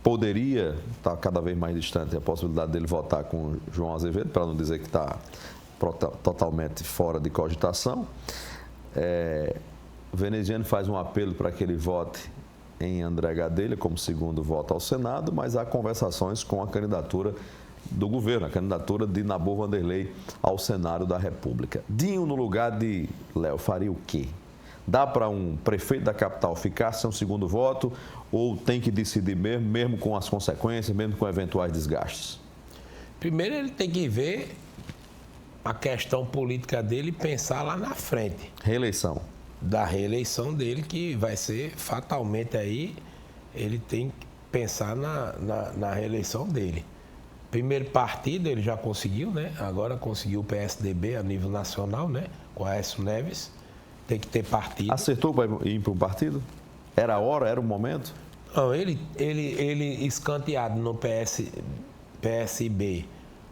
Poderia estar cada vez mais distante a possibilidade dele votar com João Azevedo, para não dizer que está totalmente fora de cogitação. O veneziano faz um apelo para que ele vote em André Gadelha como segundo voto ao Senado, mas há conversações com a candidatura do governo, a candidatura de Nabor Wanderley ao Senado da República. Dinho no lugar de Léo faria o quê? Dá para um prefeito da capital ficar sem um segundo voto ou tem que decidir mesmo com as consequências, mesmo com eventuais desgastes? Primeiro ele tem que ver a questão política dele e pensar lá na frente. Reeleição. Da reeleição dele, que vai ser fatalmente aí, ele tem que pensar na reeleição dele. Primeiro partido ele já conseguiu, né? Agora conseguiu o PSDB a nível nacional, né? Com Aécio Neves. Tem que ter partido. Acertou para ir para um partido? Era a hora, era o momento? Não, ele escanteado no PSB.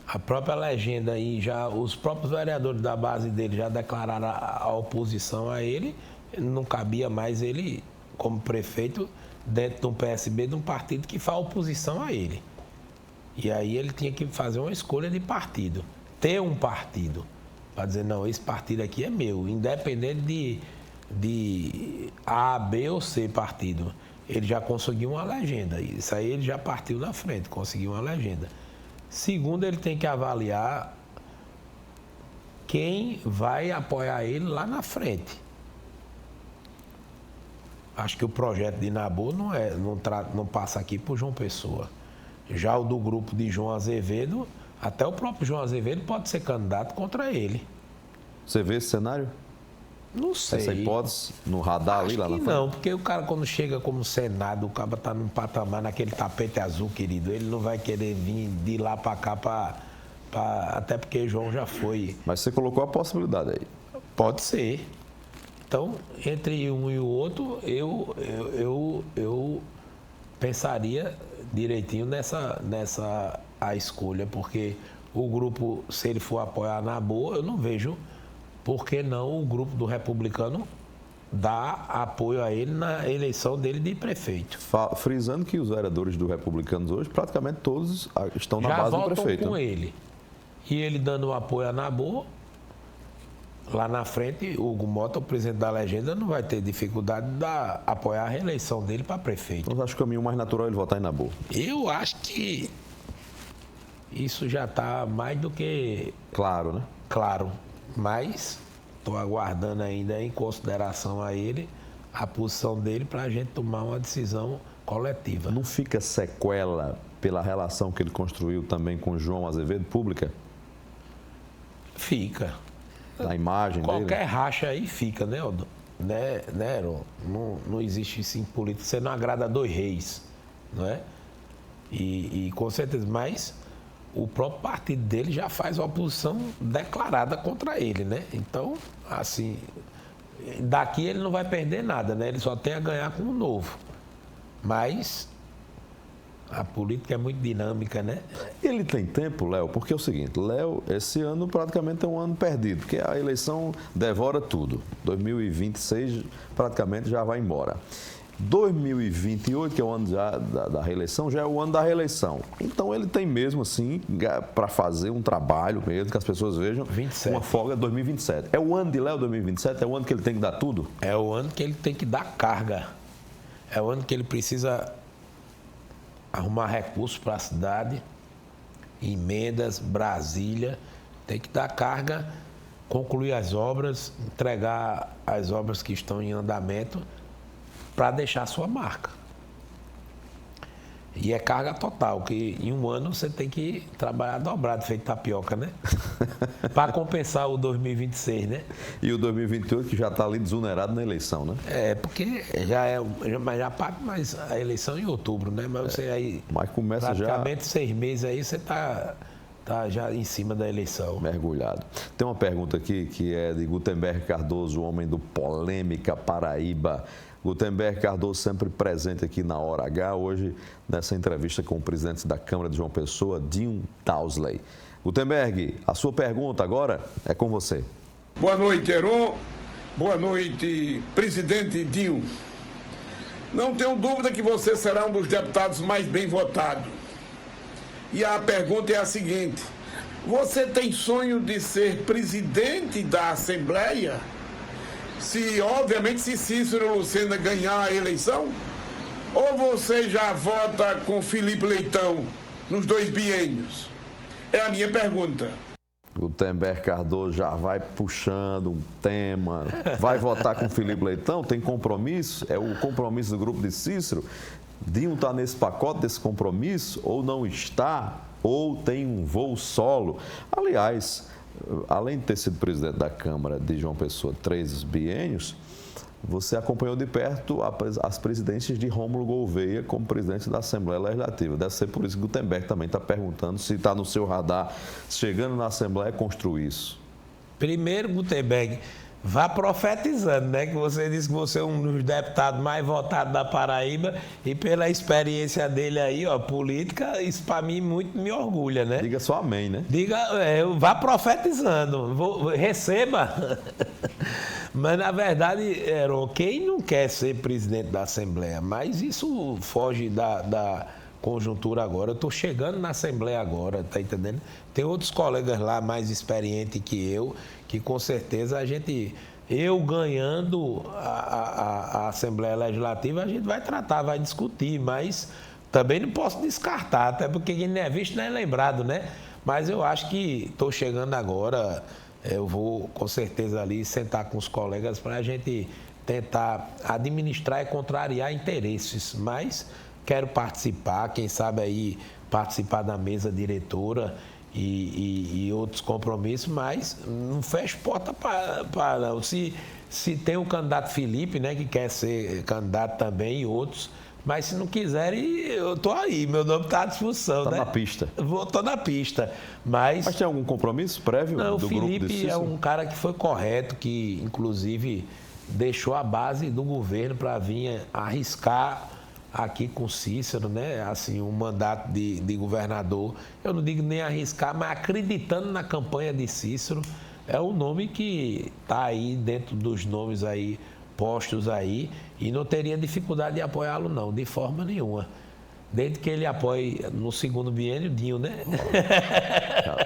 A própria legenda aí, já os próprios vereadores da base dele já declararam a oposição a ele, não cabia mais ele, como prefeito, dentro de um PSB, de um partido que faz oposição a ele. E aí ele tinha que fazer uma escolha de partido, ter um partido, para dizer, não, esse partido aqui é meu, independente de A, B ou C partido. Ele já conseguiu uma legenda, isso aí ele já partiu na frente, conseguiu uma legenda. Segundo, ele tem que avaliar quem vai apoiar ele lá na frente. Acho que o projeto de Nabor não passa aqui por João Pessoa. Já o do grupo de João Azevedo, até o próprio João Azevedo pode ser candidato contra ele. Você vê esse cenário? Não sei. Essa hipótese no radar ali lá na frente? Não, porque o cara quando chega como Senado, o cara tá num patamar naquele tapete azul, querido, ele não vai querer vir de lá para cá até porque João já foi. Mas você colocou a possibilidade aí. Pode ser. Então, entre um e o outro, eu pensaria direitinho nessa a escolha, porque o grupo, se ele for apoiar Nabor, eu não vejo por que não o grupo do Republicano dá apoio a ele na eleição dele de prefeito. Frisando que os vereadores do Republicanos hoje, praticamente todos estão na base do prefeito. Já votam com ele. E ele dando apoio a Nabor, lá na frente, o Hugo Mota, o presidente da legenda, não vai ter dificuldade de apoiar a reeleição dele para prefeito. Então, acho que o caminho mais natural é ele votar em Nabor. Eu acho que isso já está mais do que... Claro, né? Claro. Mas estou aguardando ainda, em consideração a ele, a posição dele para a gente tomar uma decisão coletiva. Não fica sequela pela relação que ele construiu também com João Azevedo, pública? Fica. Da imagem dele? Qualquer racha aí fica, né, Aldo? Né, Heron? Não existe isso em política. Você não agrada dois reis, não é? E com certeza, mas o próprio partido dele já faz uma oposição declarada contra ele, né? Então, assim, daqui ele não vai perder nada, né? Ele só tem a ganhar com o novo. Mas a política é muito dinâmica, né? Ele tem tempo, Léo, porque é o seguinte, Léo, esse ano praticamente é um ano perdido, porque a eleição devora tudo. 2026 praticamente já vai embora. 2028, que é o ano já da reeleição, já é o ano da reeleição. Então ele tem mesmo, assim, para fazer um trabalho mesmo, que as pessoas vejam, 27. Uma folga 2027. É o ano de Léo 2027? É o ano que ele tem que dar tudo? É o ano que ele tem que dar carga. É o ano que ele precisa arrumar recursos para a cidade, emendas, Brasília, tem que dar carga, concluir as obras, entregar as obras que estão em andamento para deixar a sua marca. E é carga total, que em um ano você tem que trabalhar dobrado, feito tapioca, né? Para compensar o 2026, né? E o 2028 que já está ali desonerado na eleição, né? É, porque já parte mais a eleição em outubro, né? Mas você aí, mas começa praticamente 6 meses aí, você tá já em cima da eleição. Mergulhado. Tem uma pergunta aqui que é de Gutenberg Cardoso, homem do Polêmica Paraíba. Gutenberg Cardoso sempre presente aqui na Hora H, hoje nessa entrevista com o presidente da Câmara de João Pessoa, Dinho Dowsley. Gutenberg, a sua pergunta agora é com você. Boa noite, Heron. Boa noite, presidente Dinho. Não tenho dúvida que você será um dos deputados mais bem votados. E a pergunta é a seguinte: você tem sonho de ser presidente da Assembleia? Obviamente, se Cícero Lucena ganhar a eleição? Ou você já vota com Felipe Leitão nos 2 biênios? É a minha pergunta. Gutenberg Cardoso já vai puxando um tema. Vai votar com Felipe Leitão? Tem compromisso? É o compromisso do grupo de Cícero? Dinho está nesse pacote desse compromisso? Ou não está? Ou tem um voo solo? Aliás, além de ter sido presidente da Câmara de João Pessoa 3 biênios, você acompanhou de perto as presidências de Rômulo Gouveia como presidente da Assembleia Legislativa. Deve ser por isso que Gutenberg também está perguntando se está no seu radar, chegando na Assembleia, construir isso. Primeiro, Gutenberg, vá profetizando, né? Que você disse que você é um dos deputados mais votados da Paraíba e pela experiência dele aí, ó, política, isso para mim muito me orgulha, né? Diga só amém, né? Vá profetizando, receba. Mas, na verdade, Heron, quem não quer ser presidente da Assembleia? Mas isso foge da conjuntura agora. Eu estou chegando na Assembleia agora, tá entendendo? Tem outros colegas lá mais experientes que eu, que com certeza eu ganhando a Assembleia Legislativa, a gente vai tratar, vai discutir, mas também não posso descartar, até porque quem não é visto não é lembrado, né? Mas eu acho que estou chegando agora. Eu vou, com certeza, ali sentar com os colegas para a gente tentar administrar e contrariar interesses. Mas quero participar, quem sabe aí participar da mesa diretora e outros compromissos, mas não fecho porta para não. Se tem o candidato Felipe, né, que quer ser candidato também, e outros, mas se não quiserem, eu estou aí, meu nome está à disposição. Está né? na pista. Estou na pista. Mas tem algum compromisso prévio do grupo de Cícero? O Felipe é um cara que foi correto, que inclusive deixou a base do governo para vir arriscar aqui com Cícero, né? Assim, um mandato de governador. Eu não digo nem arriscar, mas acreditando na campanha de Cícero. É um nome que está aí dentro dos nomes aí postos aí, e não teria dificuldade de apoiá-lo não, de forma nenhuma. Desde que ele apoie no segundo biênio, Dinho, né?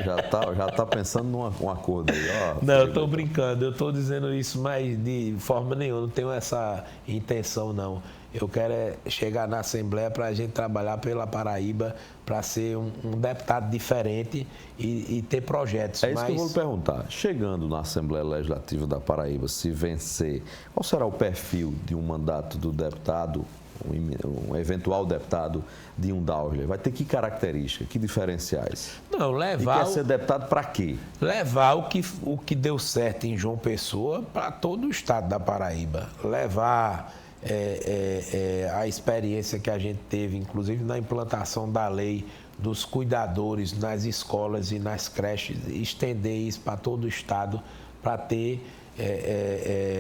Já tá pensando num acordo aí. Ó, não, eu estou brincando, eu estou dizendo isso, mas de forma nenhuma, não tenho essa intenção não. Eu quero chegar na Assembleia para a gente trabalhar pela Paraíba, para ser um deputado diferente e ter projetos. É isso que eu vou perguntar. Chegando na Assembleia Legislativa da Paraíba, se vencer, qual será o perfil de um mandato do deputado, um eventual deputado Dinho Dausley? Vai ter que características, que diferenciais? Não, levar... E quer ser deputado para quê? Levar o que deu certo em João Pessoa para todo o estado da Paraíba. Levar... a experiência que a gente teve, inclusive na implantação da lei dos cuidadores nas escolas e nas creches, estender isso para todo o estado, para ter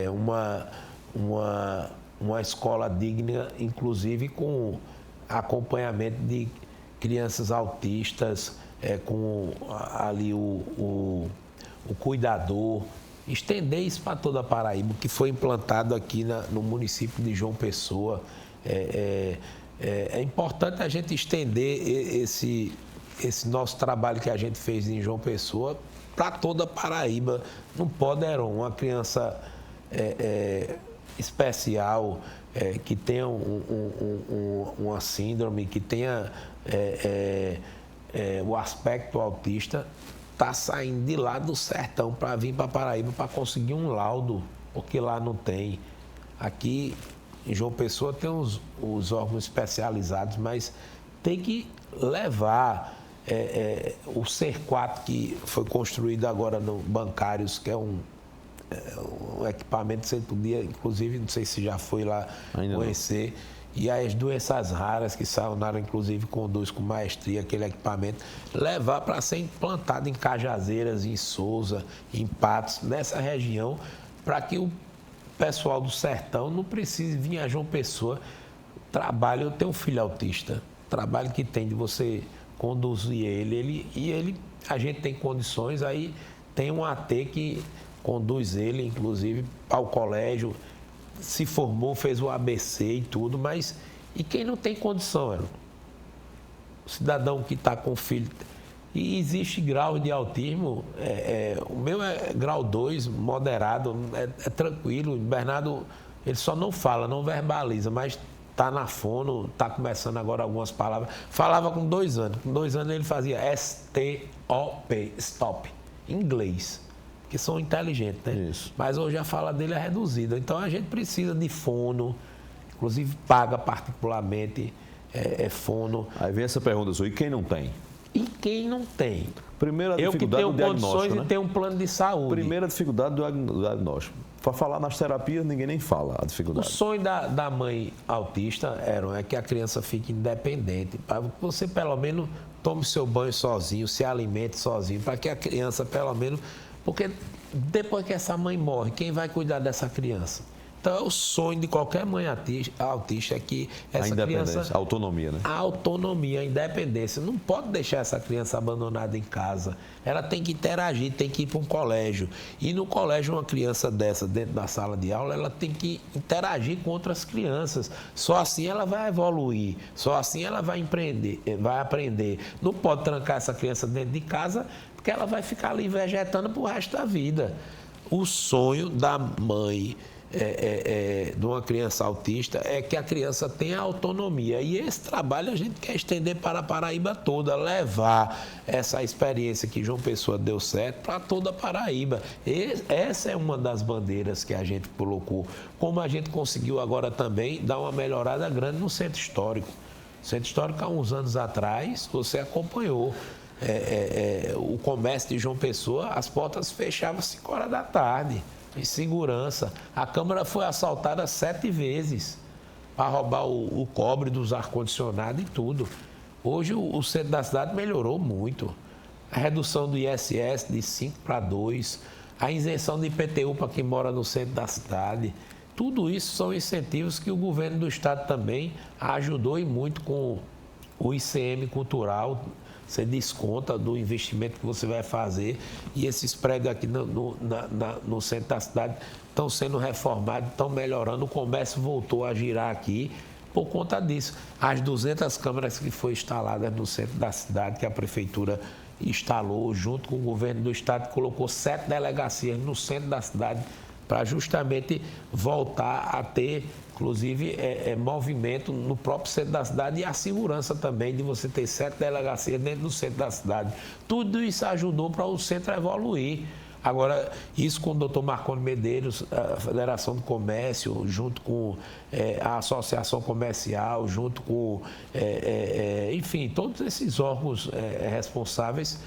uma escola digna, inclusive com acompanhamento de crianças autistas, com ali o cuidador. Estender isso para toda a Paraíba, que foi implantado aqui no município de João Pessoa. É importante a gente estender esse nosso trabalho que a gente fez em João Pessoa para toda a Paraíba. Não pode, Heron, uma criança especial, que tenha uma síndrome, que tenha o aspecto autista, está saindo de lá do sertão para vir para Paraíba para conseguir um laudo, porque lá não tem. Aqui em João Pessoa tem os órgãos especializados, mas tem que levar o Ser 4 que foi construído agora no Bancários, que é um equipamento que você podia, inclusive, não sei se já foi lá conhecer. E as doenças raras que Sayonara, inclusive, conduz com maestria aquele equipamento, levar para ser implantado em Cajazeiras, em Souza, em Patos, nessa região, para que o pessoal do sertão não precise vir a João Pessoa. Trabalho, eu tenho um filho autista, trabalho que tem de você conduzir ele a gente tem condições, aí tem um AT que conduz ele, inclusive, ao colégio, se formou, fez o ABC e tudo, mas e quem não tem condição, o cidadão que está com filho. E existe grau de autismo, o meu é grau 2, moderado, é tranquilo. O Bernardo, ele só não fala, não verbaliza, mas está na fono, está começando agora algumas palavras. Falava com 2 anos. Com 2 anos ele fazia S-T-O-P, stop, em inglês, que são inteligentes, né? Isso. Mas hoje a fala dele é reduzida. Então a gente precisa de fono, inclusive paga particularmente fono. Aí vem essa pergunta sua, e quem não tem? E quem não tem? Primeira Eu que dificuldade tenho do diagnóstico, condições né? de ter um plano de saúde. Primeira dificuldade do diagnóstico. Para falar nas terapias, ninguém nem fala a O dificuldade. sonho da mãe autista é que a criança fique independente, para que você pelo menos tome seu banho sozinho, se alimente sozinho, para que a criança pelo menos... Porque depois que essa mãe morre, quem vai cuidar dessa criança? Então, é o sonho de qualquer mãe autista é que essa A independência, criança... a autonomia, né? A autonomia, a independência. Não pode deixar essa criança abandonada em casa. Ela tem que interagir, tem que ir para um colégio. E no colégio, uma criança dessa, dentro da sala de aula, ela tem que interagir com outras crianças. Só assim ela vai evoluir. Só assim ela vai aprender. Não pode trancar essa criança dentro de casa, porque ela vai ficar ali vegetando para o resto da vida. O sonho da mãe... de uma criança autista é que a criança tenha autonomia. E esse trabalho a gente quer estender para a Paraíba toda, levar essa experiência que João Pessoa deu certo para toda a Paraíba. Essa é uma das bandeiras que a gente colocou. Como a gente conseguiu agora também dar uma melhorada grande no Centro Histórico. O Centro Histórico, há uns anos atrás, você acompanhou. O comércio de João Pessoa, as portas fechavam às 5 horas da tarde. Em segurança. A Câmara foi assaltada 7 vezes para roubar o cobre dos ar-condicionado e tudo. Hoje o centro da cidade melhorou muito. A redução do ISS de 5 para 2, a isenção de IPTU para quem mora no centro da cidade. Tudo isso são incentivos que o governo do estado também ajudou e muito com o ICM cultural. Você desconta do investimento que você vai fazer e esses prédios aqui no centro da cidade estão sendo reformados, estão melhorando. O comércio voltou a girar aqui por conta disso. As 200 câmaras que foram instaladas no centro da cidade, que a prefeitura instalou junto com o governo do estado, colocou 7 delegacias no centro da cidade para justamente voltar a ter, inclusive, movimento no próprio centro da cidade e a segurança também de você ter 7 delegacias dentro do centro da cidade. Tudo isso ajudou para o centro evoluir. Agora, isso com o doutor Marconi Medeiros, a Federação do Comércio, junto com a Associação Comercial, junto com, enfim, todos esses órgãos responsáveis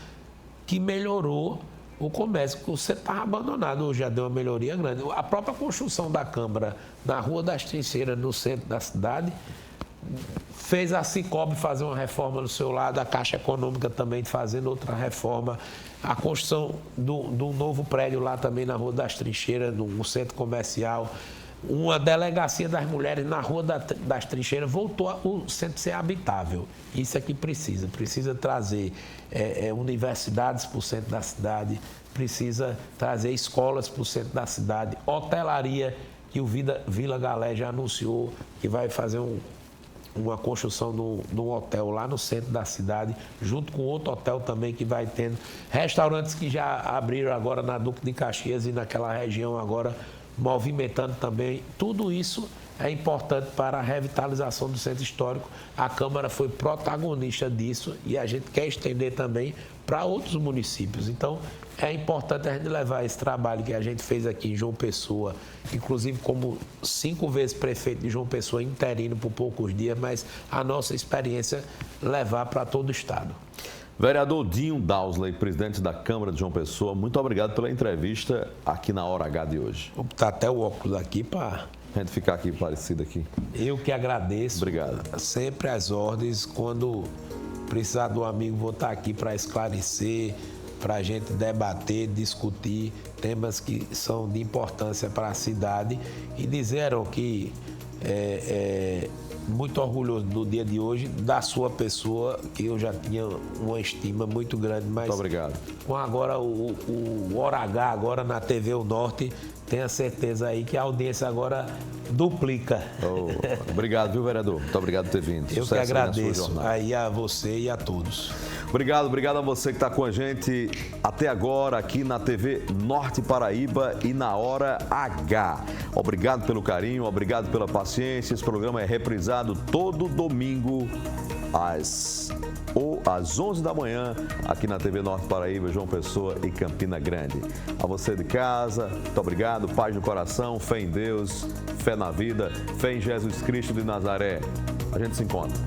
que melhorou o comércio, que você estava abandonado, hoje já deu uma melhoria grande. A própria construção da Câmara na Rua das Trincheiras, no centro da cidade, fez a Cicobi fazer uma reforma no seu lado, a Caixa Econômica também fazendo outra reforma, a construção do novo prédio lá também na Rua das Trincheiras, no centro comercial, uma delegacia das mulheres na Rua das Trincheiras, voltou o centro ser habitável. Isso é que precisa trazer universidades para o centro da cidade, precisa trazer escolas para o centro da cidade, hotelaria, que o Vila Galé já anunciou que vai fazer uma construção de um hotel lá no centro da cidade, junto com outro hotel também que vai tendo, restaurantes que já abriram agora na Duque de Caxias e naquela região agora, movimentando também. Tudo isso é importante para a revitalização do centro histórico. A Câmara foi protagonista disso e a gente quer estender também para outros municípios. Então, é importante a gente levar esse trabalho que a gente fez aqui em João Pessoa, inclusive como 5 vezes prefeito de João Pessoa, interino por poucos dias, mas a nossa experiência levar para todo o estado. Vereador Dinho Dowsley, presidente da Câmara de João Pessoa, muito obrigado pela entrevista aqui na Hora H de hoje. Vou botar até o óculos aqui para a gente ficar aqui parecido aqui. Eu que agradeço. Obrigado. Sempre às ordens. Quando precisar do amigo, vou estar aqui para esclarecer, para a gente debater, discutir temas que são de importância para a cidade e dizer que muito orgulhoso no dia de hoje da sua pessoa, que eu já tinha uma estima muito grande. Mas Muito obrigado. com agora o Hora H, agora na TV O Norte, tenha certeza aí que a audiência agora duplica. Obrigado, viu, vereador? Muito obrigado por ter vindo. Eu Sucesso que aí na sua agradeço jornada. aí a você e a todos. Obrigado a você que está com a gente até agora aqui na TV Norte Paraíba e na Hora H. Obrigado pelo carinho, obrigado pela paciência. Esse programa é reprisado todo domingo às 11 da manhã aqui na TV Norte Paraíba, João Pessoa e Campina Grande. A você de casa, muito obrigado. Paz no coração, fé em Deus, fé na vida, fé em Jesus Cristo de Nazaré. A gente se encontra.